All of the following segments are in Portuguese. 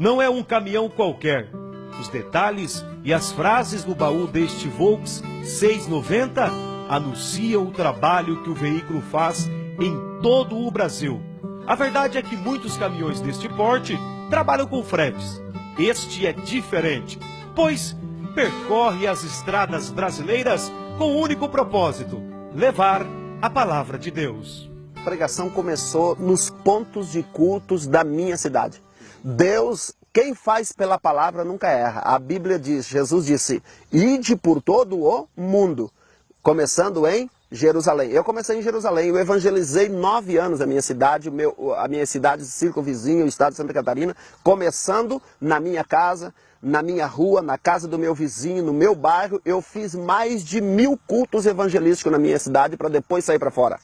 não é um caminhão qualquer. Os detalhes e as frases no baú deste Volks 690 anunciam o trabalho que o veículo faz em todo o Brasil. A verdade é que muitos caminhões deste porte trabalham com fretes. Este é diferente, pois percorre as estradas brasileiras com um único propósito: levar a palavra de Deus. A pregação começou nos pontos de cultos da minha cidade. Deus, quem faz pela palavra nunca erra. A Bíblia diz, Jesus disse, ide por todo o mundo, começando em Jerusalém. Eu comecei em Jerusalém, eu evangelizei 9 anos a minha cidade, a minha cidade circunvizinha, o estado de Santa Catarina, começando na minha casa, na minha rua, na casa do meu vizinho, no meu bairro. Eu fiz mais de 1000 cultos evangelísticos na minha cidade para depois sair para fora.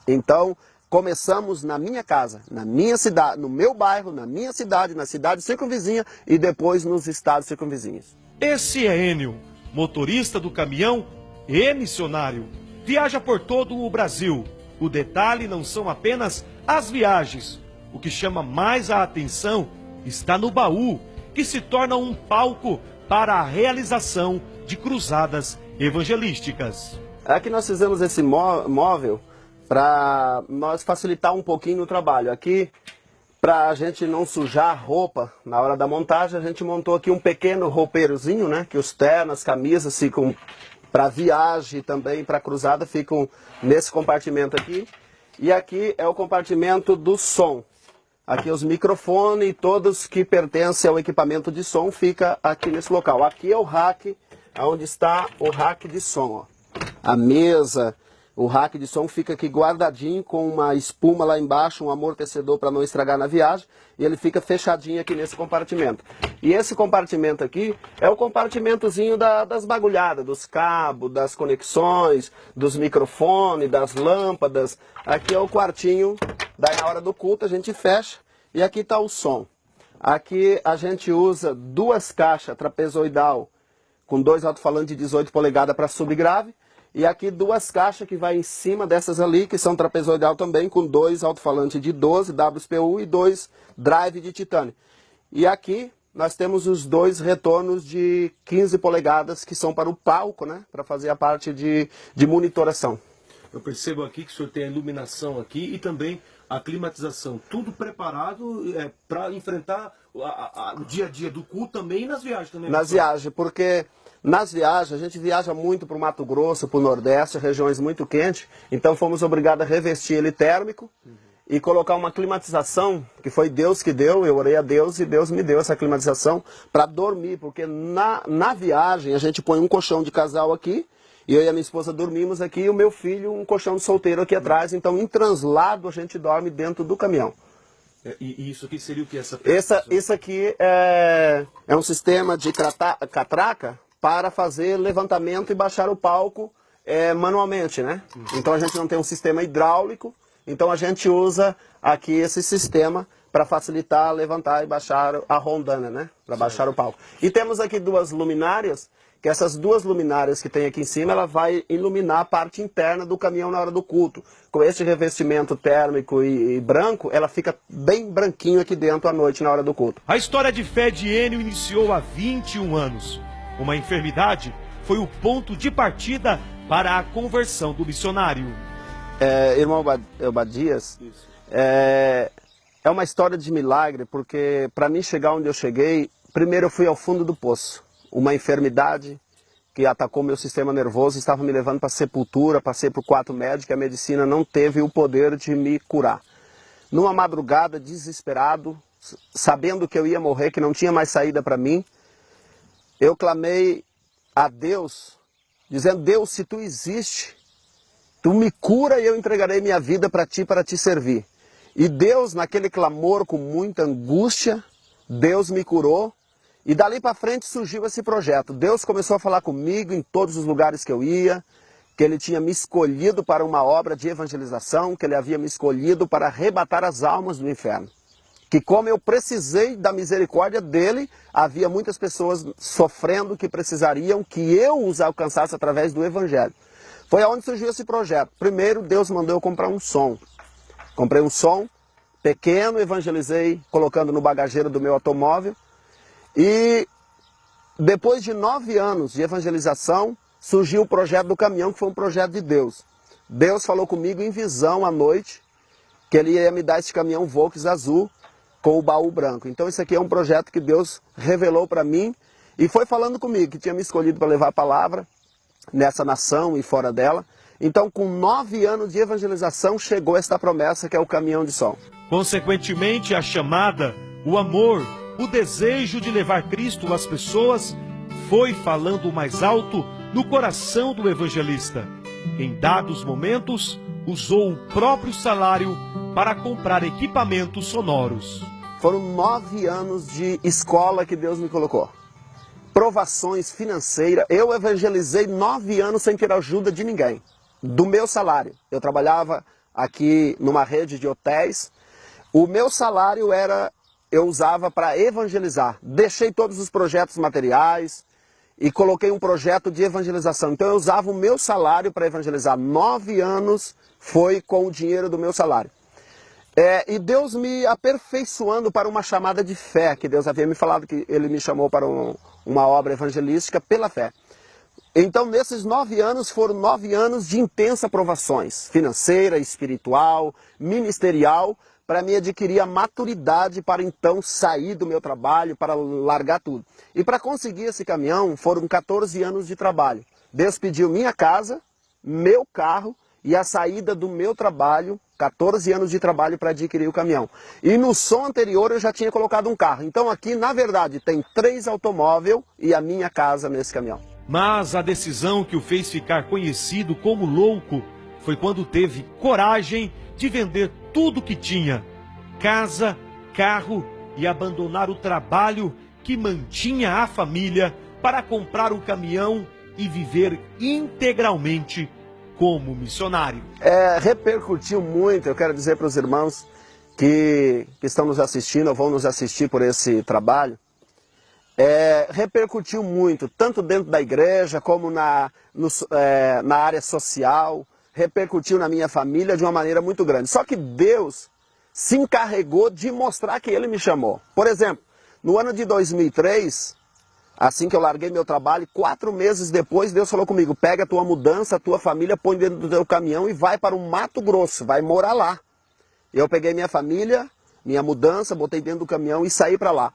Então, começamos na minha casa, na minha cidade, no meu bairro, na minha cidade, na cidade circunvizinha e depois nos estados circunvizinhos. Esse é Enio, motorista do caminhão e missionário. Viaja por todo o Brasil. O detalhe não são apenas as viagens. O que chama mais a atenção está no baú, que se torna um palco para a realização de cruzadas evangelísticas. Aqui nós fizemos esse móvel para nós facilitar um pouquinho o trabalho. Aqui, para a gente não sujar a roupa na hora da montagem, a gente montou aqui um pequeno roupeirozinho, né? Que os ternos, camisas ficam para viagem e também para cruzada, ficam nesse compartimento aqui. E aqui é o compartimento do som. Aqui os microfones e todos que pertencem ao equipamento de som fica aqui nesse local. Aqui é o rack, onde está o rack de som, ó. A mesa, o rack de som fica aqui guardadinho com uma espuma lá embaixo, um amortecedor para não estragar na viagem, e ele fica fechadinho aqui nesse compartimento. E esse compartimento aqui é o compartimentozinho das bagulhadas, dos cabos, das conexões, dos microfones, das lâmpadas. Aqui é o quartinho, daí na hora do culto a gente fecha e aqui está o som. Aqui a gente usa 2 caixas trapezoidal com 2 alto-falantes de 18 polegadas para subgrave. E aqui 2 caixas que vai em cima dessas ali, que são trapezoidal também, com 2 alto-falantes de 12 WSPU e 2 drive de titânio. E aqui nós temos os 2 retornos de 15 polegadas, que são para o palco, né? Para fazer a parte de monitoração. Eu percebo aqui que o senhor tem a iluminação aqui e também a climatização. Tudo preparado para enfrentar o dia a dia do culto também e nas viagens também. Nas viagens, porque nas viagens a gente viaja muito para o Mato Grosso, para o Nordeste, regiões muito quentes. Então fomos obrigados a revestir ele térmico e colocar uma climatização, que foi Deus que deu. Eu orei a Deus e Deus me deu essa climatização para dormir, porque na viagem a gente põe um colchão de casal aqui, e eu e a minha esposa dormimos aqui, e o meu filho um colchão de solteiro aqui atrás. Então em translado a gente dorme dentro do caminhão. E isso aqui seria o que? Isso aqui é um sistema de catraca para fazer levantamento e baixar o palco manualmente, né? Então a gente não tem um sistema hidráulico, então a gente usa aqui esse sistema para facilitar levantar e baixar a rondana, né? Para baixar o palco. E temos aqui 2 luminárias, que essas 2 luminárias que tem aqui em cima, ela vai iluminar a parte interna do caminhão na hora do culto. Com esse revestimento térmico e branco, ela fica bem branquinho aqui dentro à noite na hora do culto. A história de fé de Enio iniciou há 21 anos. Uma enfermidade foi o ponto de partida para a conversão do missionário. Irmão Badias, é uma história de milagre, porque para mim chegar onde eu cheguei, primeiro eu fui ao fundo do poço. Uma enfermidade que atacou meu sistema nervoso, estava me levando para a sepultura, passei por 4 médicos, a medicina não teve o poder de me curar. Numa madrugada, desesperado, sabendo que eu ia morrer, que não tinha mais saída para mim, eu clamei a Deus, dizendo: Deus, se tu existe, tu me cura e eu entregarei minha vida para te servir. E Deus, naquele clamor com muita angústia, Deus me curou. E dali para frente surgiu esse projeto. Deus começou a falar comigo em todos os lugares que eu ia, que Ele tinha me escolhido para uma obra de evangelização, que Ele havia me escolhido para arrebatar as almas do inferno. Que como eu precisei da misericórdia dEle, havia muitas pessoas sofrendo que precisariam que eu os alcançasse através do Evangelho. Foi aonde surgiu esse projeto. Primeiro, Deus mandou eu comprar um som. Comprei um som pequeno, evangelizei colocando no bagageiro do meu automóvel. E depois de 9 anos de evangelização, surgiu o projeto do caminhão, que foi um projeto de Deus. Deus falou comigo em visão à noite, que Ele ia me dar esse caminhão Volks azul com o baú branco. Então isso aqui é um projeto que Deus revelou para mim e foi falando comigo, que tinha me escolhido para levar a palavra nessa nação e fora dela. Então com 9 anos de evangelização chegou esta promessa, que é o caminhão de som. Consequentemente, a chamada, o amor, o desejo de levar Cristo às pessoas foi falando mais alto no coração do evangelista. Em dados momentos, usou o próprio salário para comprar equipamentos sonoros. Foram 9 anos de escola que Deus me colocou. Provações financeiras. Eu evangelizei 9 anos sem ter ajuda de ninguém. Do meu salário. Eu trabalhava aqui numa rede de hotéis. O meu salário eu usava para evangelizar. Deixei todos os projetos materiais e coloquei um projeto de evangelização. Então eu usava o meu salário para evangelizar. 9 anos foi com o dinheiro do meu salário. E Deus me aperfeiçoando para uma chamada de fé, que Deus havia me falado que Ele me chamou para uma obra evangelística pela fé. Então nesses 9 anos foram 9 anos de intensas provações, financeira, espiritual, ministerial, para me adquirir a maturidade para então sair do meu trabalho, para largar tudo. E para conseguir esse caminhão foram 14 anos de trabalho. Deus pediu minha casa, meu carro e a saída do meu trabalho, 14 anos de trabalho para adquirir o caminhão. E no som anterior eu já tinha colocado um carro. Então aqui, na verdade, tem 3 automóveis e a minha casa nesse caminhão. Mas a decisão que o fez ficar conhecido como louco foi quando teve coragem de vender tudo que tinha, casa, carro, e abandonar o trabalho que mantinha a família para comprar um caminhão e viver integralmente como missionário. Repercutiu muito, eu quero dizer para os irmãos que estão nos assistindo ou vão nos assistir por esse trabalho, repercutiu muito, tanto dentro da igreja como na área social, repercutiu na minha família de uma maneira muito grande. Só que Deus se encarregou de mostrar que Ele me chamou. Por exemplo, no ano de 2003, assim que eu larguei meu trabalho, 4 meses depois, Deus falou comigo: pega a tua mudança, a tua família, põe dentro do teu caminhão e vai para o Mato Grosso, vai morar lá. Eu peguei minha família, minha mudança, botei dentro do caminhão e saí para lá.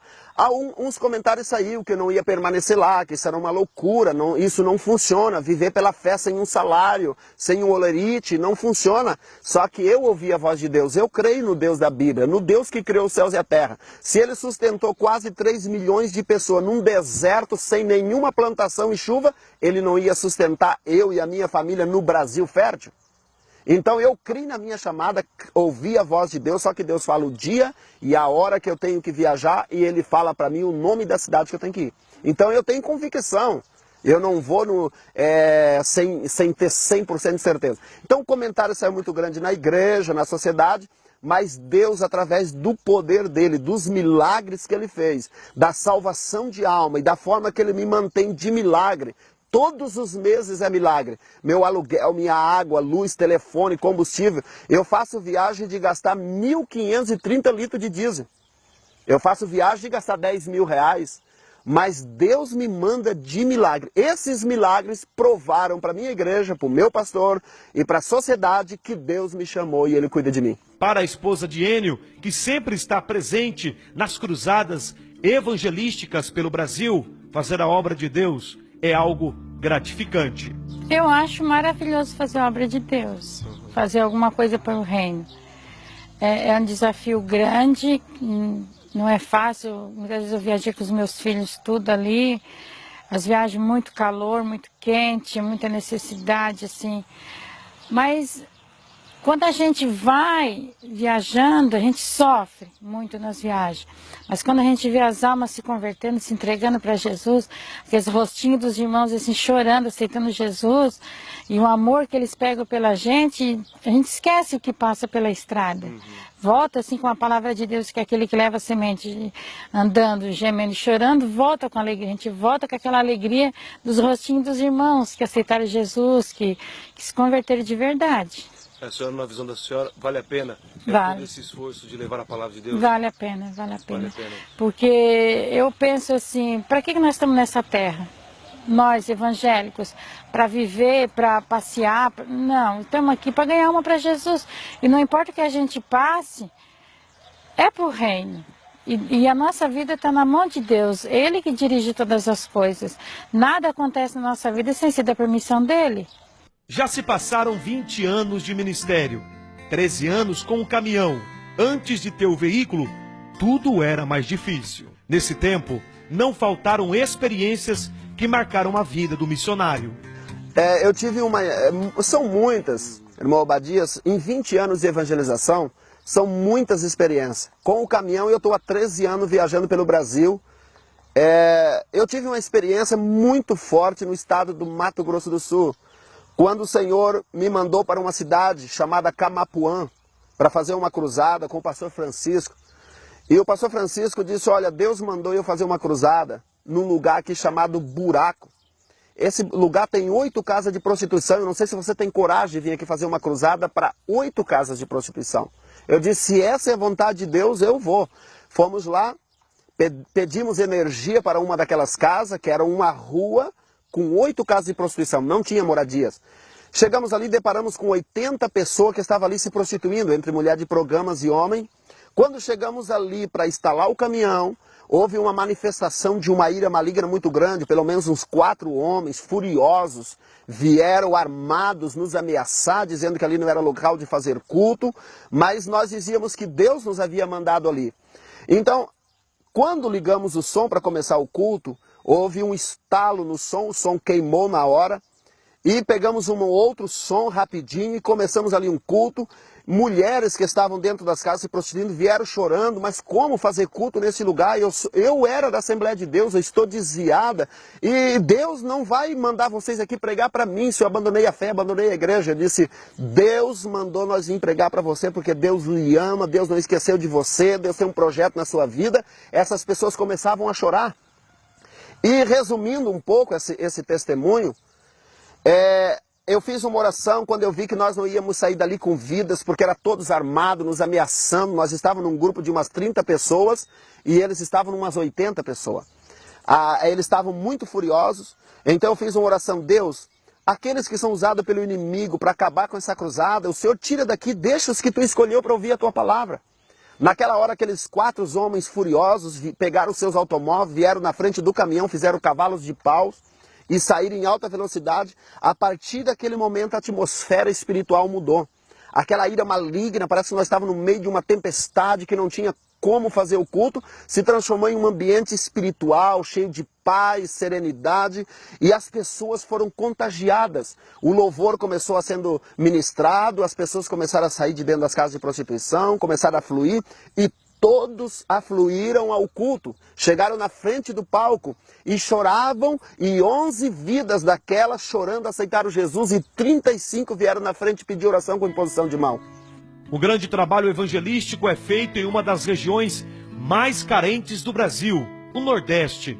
Uns comentários saíram que eu não ia permanecer lá, que isso era uma loucura, isso não funciona, viver pela fé sem um salário, sem um olerite, não funciona. Só que eu ouvi a voz de Deus, eu creio no Deus da Bíblia, no Deus que criou os céus e a terra. Se Ele sustentou quase 3 milhões de pessoas num deserto sem nenhuma plantação e chuva, Ele não ia sustentar eu e a minha família no Brasil fértil? Então eu criei na minha chamada, ouvi a voz de Deus, só que Deus fala o dia e a hora que eu tenho que viajar e Ele fala para mim o nome da cidade que eu tenho que ir. Então eu tenho convicção, eu não vou sem ter 100% de certeza. Então o comentário saiu muito grande na igreja, na sociedade, mas Deus, através do poder dEle, dos milagres que Ele fez, da salvação de alma e da forma que Ele me mantém de milagre, todos os meses é milagre. Meu aluguel, minha água, luz, telefone, combustível. Eu faço viagem de gastar 1.530 litros de diesel. Eu faço viagem de gastar 10 mil reais. Mas Deus me manda de milagre. Esses milagres provaram para a minha igreja, para o meu pastor e para a sociedade que Deus me chamou e Ele cuida de mim. Para a esposa de Enio, que sempre está presente nas cruzadas evangelísticas pelo Brasil, fazer a obra de Deus é algo gratificante. Eu acho maravilhoso fazer a obra de Deus, fazer alguma coisa para o reino. É um desafio grande, não é fácil. Muitas vezes eu viajei com os meus filhos tudo ali, as viagens muito calor, muito quente, muita necessidade, assim. Mas quando a gente vai viajando, a gente sofre muito nas viagens. Mas quando a gente vê as almas se convertendo, se entregando para Jesus, aqueles rostinhos dos irmãos assim, chorando, aceitando Jesus, e o amor que eles pegam pela gente, a gente esquece o que passa pela estrada. Volta assim com a palavra de Deus, que é aquele que leva a semente, andando, gemendo e chorando, volta com alegria. A gente volta com aquela alegria dos rostinhos dos irmãos que aceitaram Jesus, que se converteram de verdade. A senhora, na visão da senhora, vale a pena Vale. todo esse esforço de levar a palavra de Deus? Vale a pena, vale a pena. Vale a pena. Porque eu penso assim, para que nós estamos nessa terra? Nós, evangélicos, para viver, para passear? Não, estamos aqui para ganhar uma para Jesus. E não importa o que a gente passe, é para o reino. E a nossa vida está na mão de Deus. Ele que dirige todas as coisas. Nada acontece na nossa vida sem ser da permissão dele. Já se passaram 20 anos de ministério, 13 anos com o caminhão. Antes de ter o veículo, tudo era mais difícil. Nesse tempo, não faltaram experiências que marcaram a vida do missionário. Eu tive são muitas, irmão Obadias, em 20 anos de evangelização, são muitas experiências. Com o caminhão eu estou há 13 anos viajando pelo Brasil. Eu tive uma experiência muito forte no estado do Mato Grosso do Sul, quando o Senhor me mandou para uma cidade chamada Camapuã, para fazer uma cruzada com o pastor Francisco. E o pastor Francisco disse, olha, Deus mandou eu fazer uma cruzada num lugar aqui chamado Buraco. Esse lugar tem 8 casas de prostituição. Eu não sei se você tem coragem de vir aqui fazer uma cruzada para 8 casas de prostituição. Eu disse, se essa é a vontade de Deus, eu vou. Fomos lá, pedimos energia para uma daquelas casas, que era uma rua com 8 casas de prostituição, não tinha moradias. Chegamos ali e deparamos com 80 pessoas que estavam ali se prostituindo, entre mulher de programas e homem. Quando chegamos ali para instalar o caminhão, houve uma manifestação de uma ira maligna muito grande, pelo menos uns 4 homens furiosos vieram armados nos ameaçar, dizendo que ali não era local de fazer culto, mas nós dizíamos que Deus nos havia mandado ali. Então, quando ligamos o som para começar o culto, houve um estalo no som, o som queimou na hora, e pegamos um outro som rapidinho e começamos ali um culto. Mulheres que estavam dentro das casas se prostituindo vieram chorando, mas como fazer culto nesse lugar? Eu era da Assembleia de Deus, eu estou desviada, e Deus não vai mandar vocês aqui pregar para mim, se eu abandonei a fé, abandonei a igreja. Eu disse, Deus mandou nós vir pregar para você, porque Deus lhe ama, Deus não esqueceu de você, Deus tem um projeto na sua vida. Essas pessoas começavam a chorar. E resumindo um pouco esse testemunho, eu fiz uma oração quando eu vi que nós não íamos sair dali com vidas, porque era todos armados, nos ameaçando. Nós estávamos num grupo de umas 30 pessoas e eles estavam umas 80 pessoas. Eles estavam muito furiosos, então eu fiz uma oração, Deus, aqueles que são usados pelo inimigo para acabar com essa cruzada, o Senhor tira daqui, deixa os que tu escolheu para ouvir a tua palavra. Naquela hora, aqueles 4 homens furiosos pegaram seus automóveis, vieram na frente do caminhão, fizeram cavalos de paus e saíram em alta velocidade. A partir daquele momento, a atmosfera espiritual mudou. Aquela ira maligna, parece que nós estávamos no meio de uma tempestade que não tinha como fazer o culto, se transformou em um ambiente espiritual, cheio de paz, serenidade, e as pessoas foram contagiadas. O louvor começou a sendo ministrado, as pessoas começaram a sair de dentro das casas de prostituição, começaram a fluir, e todos afluíram ao culto. Chegaram na frente do palco e choravam, e 11 vidas daquelas chorando aceitaram Jesus, e 35 vieram na frente pedir oração com imposição de mão. O grande trabalho evangelístico é feito em uma das regiões mais carentes do Brasil, o Nordeste.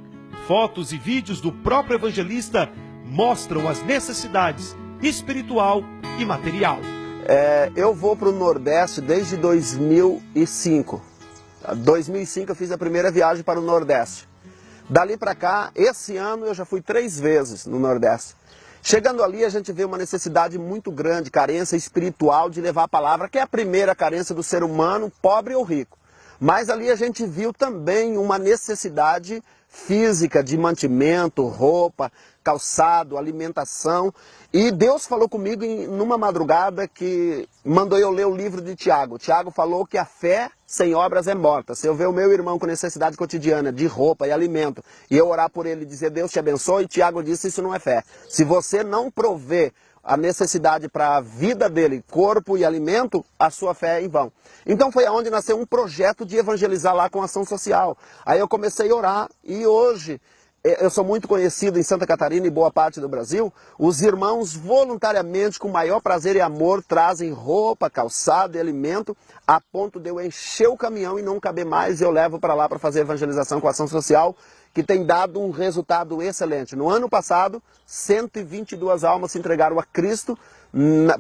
Fotos e vídeos do próprio evangelista mostram as necessidades espiritual e material. Eu vou para o Nordeste desde 2005. Em 2005 eu fiz a primeira viagem para o Nordeste. Dali para cá, esse ano eu já fui 3 vezes no Nordeste. Chegando ali, a gente vê uma necessidade muito grande, carência espiritual de levar a palavra, que é a primeira carência do ser humano, pobre ou rico. Mas ali a gente viu também uma necessidade física de mantimento, roupa, calçado, alimentação. E Deus falou comigo numa madrugada que mandou eu ler o livro de Tiago. Tiago falou que a fé sem obras é morta. Se eu ver o meu irmão com necessidade cotidiana de roupa e alimento, e eu orar por ele e dizer Deus te abençoe, Tiago disse isso não é fé. Se você não prover a necessidade para a vida dele, corpo e alimento, a sua fé é em vão. Então foi aonde nasceu um projeto de evangelizar lá com ação social. Aí eu comecei a orar e hoje eu sou muito conhecido em Santa Catarina e boa parte do Brasil. Os irmãos voluntariamente, com maior prazer e amor, trazem roupa, calçado e alimento, a ponto de eu encher o caminhão e não caber mais, eu levo para lá para fazer evangelização com ação social, que tem dado um resultado excelente. No ano passado, 122 almas se entregaram a Cristo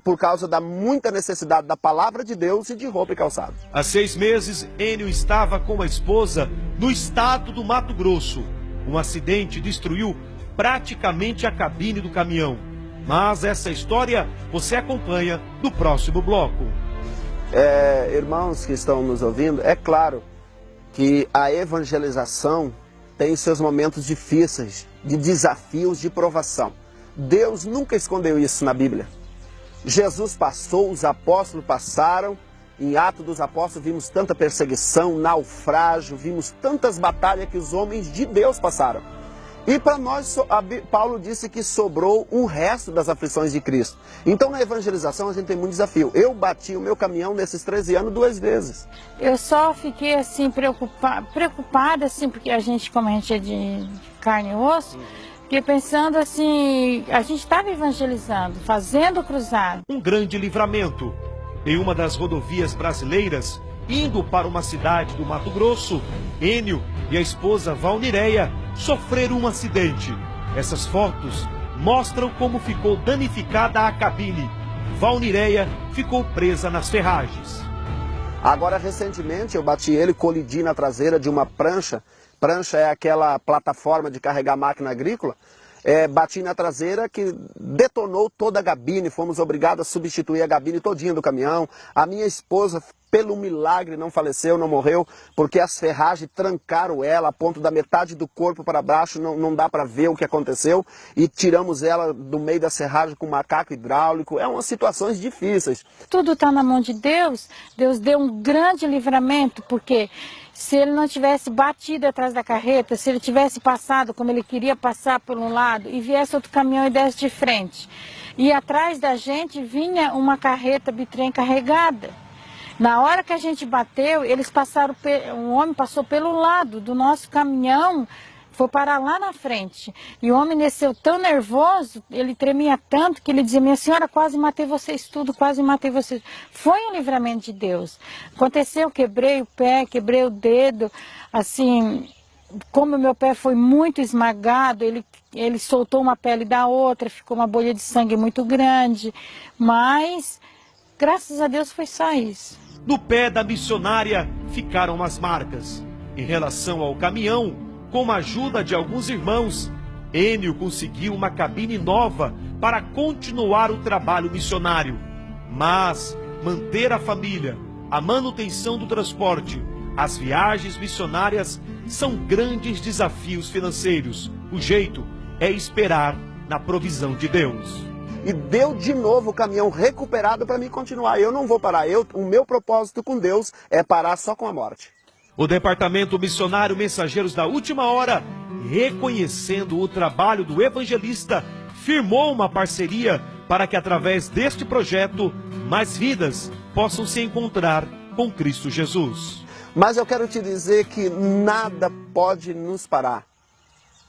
por causa da muita necessidade da palavra de Deus e de roupa e calçado. Há 6 meses, Enio estava com a esposa no estado do Mato Grosso. Um acidente destruiu praticamente a cabine do caminhão. Mas essa história você acompanha no próximo bloco. Irmãos que estão nos ouvindo, é claro que a evangelização tem seus momentos difíceis, de desafios, de provação. Deus nunca escondeu isso na Bíblia. Jesus passou, os apóstolos passaram, em Atos dos Apóstolos vimos tanta perseguição, naufrágio, vimos tantas batalhas que os homens de Deus passaram. E para nós, Paulo disse que sobrou um resto das aflições de Cristo. Então na evangelização a gente tem muito desafio. Eu bati o meu caminhão nesses 13 anos 2 vezes. Eu só fiquei assim preocupada assim, porque a gente, como a gente é de carne e osso, fiquei pensando assim, a gente estava evangelizando, fazendo cruzado. Um grande livramento. Em uma das rodovias brasileiras, indo para uma cidade do Mato Grosso, Enio e a esposa Valnireia sofreram um acidente. Essas fotos mostram como ficou danificada a cabine. Valnireia ficou presa nas ferragens. Agora, recentemente, eu bati ele, colidi na traseira de uma prancha. Prancha é aquela plataforma de carregar máquina agrícola. Bati na traseira que detonou toda a gabine, fomos obrigados a substituir a gabine todinha do caminhão. A minha esposa, pelo milagre, não faleceu, não morreu, porque as ferragens trancaram ela a ponto da metade do corpo para baixo, não dá para ver o que aconteceu, e tiramos ela do meio da serragem com macaco hidráulico. É umas situações difíceis. Tudo está na mão de Deus. Deus deu um grande livramento, porque se ele não tivesse batido atrás da carreta, se ele tivesse passado como ele queria passar por um lado e viesse outro caminhão e desse de frente, e atrás da gente vinha uma carreta bitrem carregada. Na hora que a gente bateu, um homem passou pelo lado do nosso caminhão, foi parar lá na frente. E o homem desceu tão nervoso, ele tremia tanto, que ele dizia: minha senhora, quase matei vocês tudo, quase matei vocês. Foi um livramento de Deus. Aconteceu, quebrei o pé, quebrei o dedo, assim, como o meu pé foi muito esmagado, ele soltou uma pele da outra, ficou uma bolha de sangue muito grande, mas graças a Deus foi só isso. No pé da missionária ficaram as marcas. Em relação ao caminhão, com a ajuda de alguns irmãos, Enio conseguiu uma cabine nova para continuar o trabalho missionário. Mas manter a família, a manutenção do transporte, as viagens missionárias são grandes desafios financeiros. O jeito é esperar na provisão de Deus. E deu de novo o caminhão recuperado para mim continuar. Eu não vou parar. O meu propósito com Deus é parar só com a morte. O Departamento Missionário Mensageiros da Última Hora, reconhecendo o trabalho do evangelista, firmou uma parceria para que através deste projeto mais vidas possam se encontrar com Cristo Jesus. Mas eu quero te dizer que nada pode nos parar.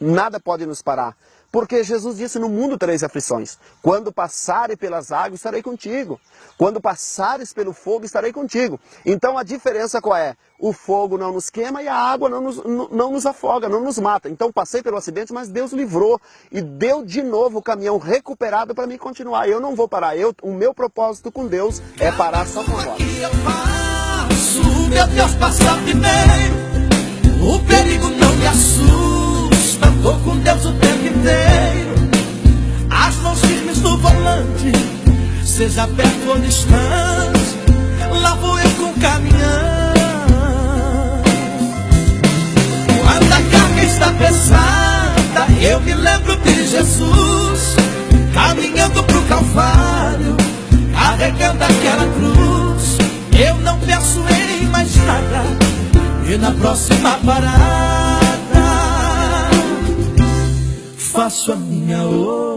Nada pode nos parar. Porque Jesus disse: no mundo tereis aflições. Quando passares pelas águas, estarei contigo. Quando passares pelo fogo, estarei contigo. Então a diferença qual é? O fogo não nos queima e a água não nos afoga, não nos mata. Então passei pelo acidente, mas Deus livrou. E deu de novo o caminhão recuperado para mim continuar. Eu não vou parar. O meu propósito com Deus é parar só com a morte. Meu Deus, passa primeiro. O perigo não me assusta. Tô com Deus o tempo inteiro. As mãos firmes no volante, seja perto ou distante, lá vou eu com o caminhão. Quando a carga está pesada, eu me lembro de Jesus caminhando pro Calvário, carregando aquela cruz. Eu não penso em mais nada, e na próxima parada faço a minha oração.